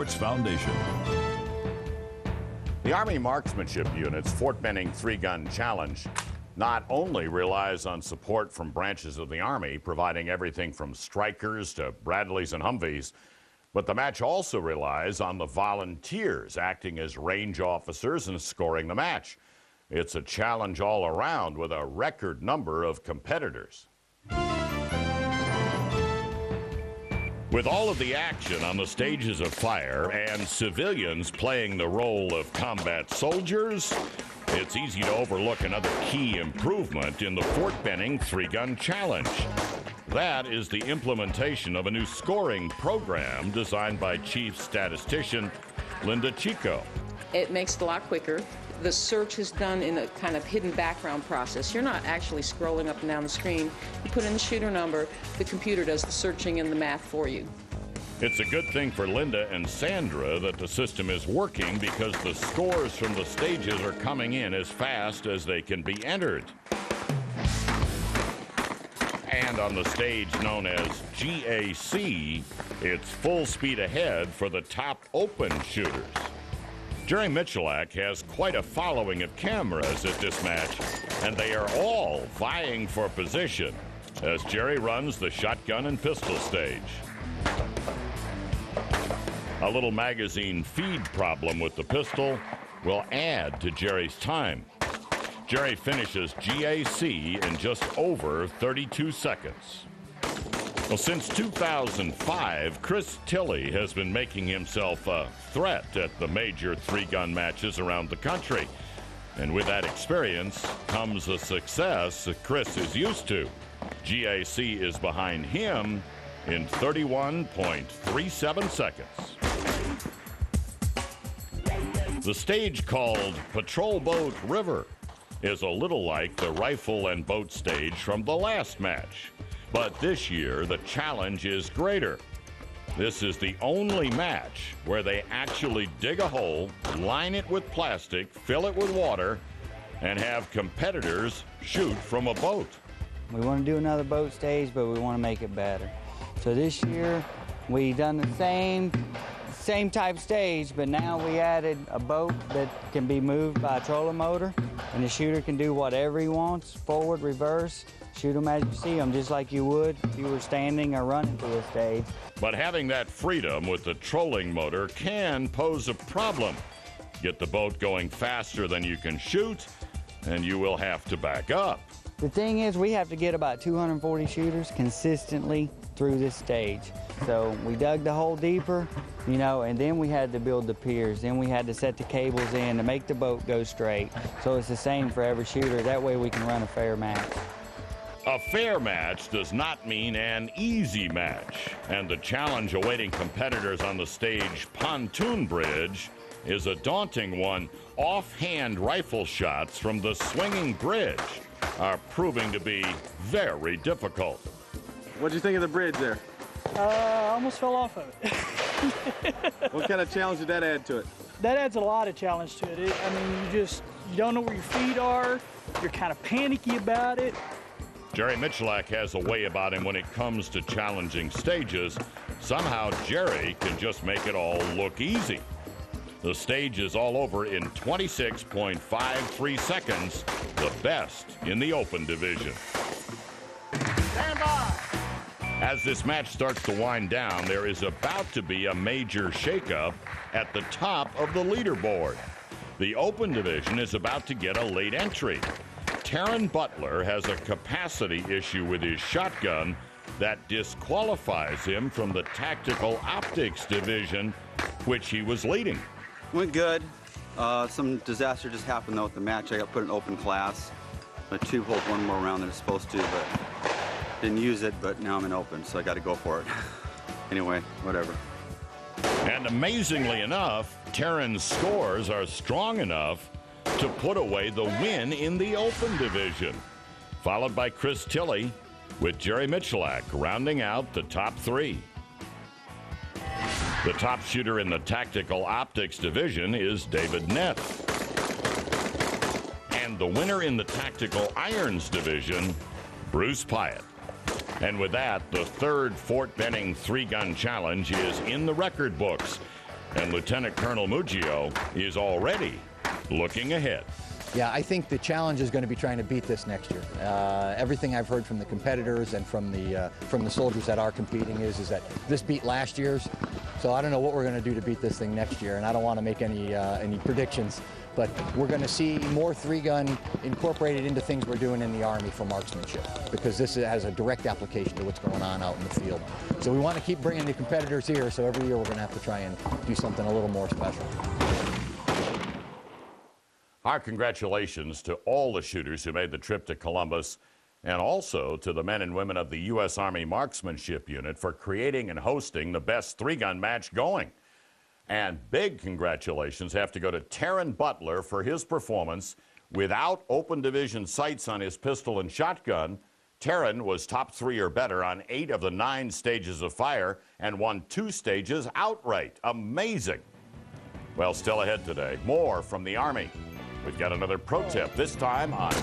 Sports Foundation. The Army Marksmanship Unit's Fort Benning 3-Gun Challenge not only relies on support from branches of the Army, providing everything from Strykers to Bradleys and Humvees, but the match also relies on the volunteers acting as range officers and scoring the match. It's a challenge all around with a record number of competitors. With all of the action on the stages of fire and civilians playing the role of combat soldiers, it's easy to overlook another key improvement in the Fort Benning 3-Gun Challenge. That is the implementation of a new scoring program designed by Chief Statistician Linda Chico. It makes it a lot quicker. The search is done in a kind of hidden background process. You're not actually scrolling up and down the screen. You put in the shooter number, the computer does the searching and the math for you. It's a good thing for Linda and Sandra that the system is working because the scores from the stages are coming in as fast as they can be entered. And on the stage known as GAC, it's full speed ahead for the top open shooters. Jerry Michalak has quite a following of cameras at this match, and they are all vying for position as Jerry runs the shotgun and pistol stage. A little magazine feed problem with the pistol will add to Jerry's time. Jerry finishes GAC in just over 32 seconds. Well, since 2005, Chris Tilley has been making himself a threat at the major 3-gun matches around the country. And with that experience comes a success that Chris is used to. GAC is behind him in 31.37 seconds. The stage called Patrol Boat River is a little like the rifle and boat stage from the last match. But this year, the challenge is greater. This is the only match where they actually dig a hole, line it with plastic, fill it with water, and have competitors shoot from a boat. We want to do another boat stage, but we want to make it better. So this year, we done the same type stage, but now we added a boat that can be moved by a trolling motor, and the shooter can do whatever he wants, forward, reverse, shoot them as you see them, just like you would if you were standing or running through a stage. But having that freedom with the trolling motor can pose a problem. Get the boat going faster than you can shoot, and you will have to back up. The thing is, we have to get about 240 shooters consistently through this stage. So we dug the hole deeper, you know, and then we had to build the piers. Then we had to set the cables in to make the boat go straight. So it's the same for every shooter. That way we can run a fair match. A fair match does not mean an easy match, and the challenge awaiting competitors on the stage Pontoon Bridge is a daunting one. Offhand rifle shots from the swinging bridge are proving to be very difficult. What'd you think of the bridge there? I almost fell off of it. What kind of challenge did that add to it? That adds a lot of challenge to it. I mean, you don't know where your feet are. You're kind of panicky about it. Jerry Michalak has a way about him when it comes to challenging stages. Somehow Jerry can just make it all look easy. The stage is all over in 26.53 seconds, the best in the open division. Stand by. As this match starts to wind down, there is about to be a major shakeup at the top of the leaderboard. The open division is about to get a late entry. Taryn Butler has a capacity issue with his shotgun that disqualifies him from the tactical optics division, which he was leading. Went good. Some disaster just happened though with the match. I got put in open class. The tube holds one more round than it's supposed to, but didn't use it, but now I'm in open, so I got to go for it. Anyway, whatever. And amazingly enough, Taryn's scores are strong enough to put away the win in the open division, followed by Chris Tilley, with Jerry Michalak rounding out the top three. The top shooter in the tactical optics division is David Neff. And the winner in the tactical irons division, Bruce Pyatt. And with that, the third Fort Benning 3-Gun Challenge is in the record books. And Lieutenant Colonel Muggio is already looking ahead. Yeah, I think the challenge is going to be trying to beat this next year. Everything I've heard from the competitors and from the soldiers that are competing is that this beat last year's. So I don't know what we're going to do to beat this thing next year, and I don't want to make any predictions. But we're going to see more three-gun incorporated into things we're doing in the Army for marksmanship, because this has a direct application to what's going on out in the field. So we want to keep bringing the competitors here, so every year we're going to have to try and do something a little more special. Our congratulations to all the shooters who made the trip to Columbus, and also to the men and women of the U.S. Army Marksmanship Unit for creating and hosting the best three-gun match going. And big congratulations have to go to Terran Butler for his performance. Without open division sights on his pistol and shotgun, Terran was top 3 or better on 8 of the 9 stages of fire and won 2 stages outright. Amazing. Well, still ahead today, more from the Army. We've got another pro tip, this time on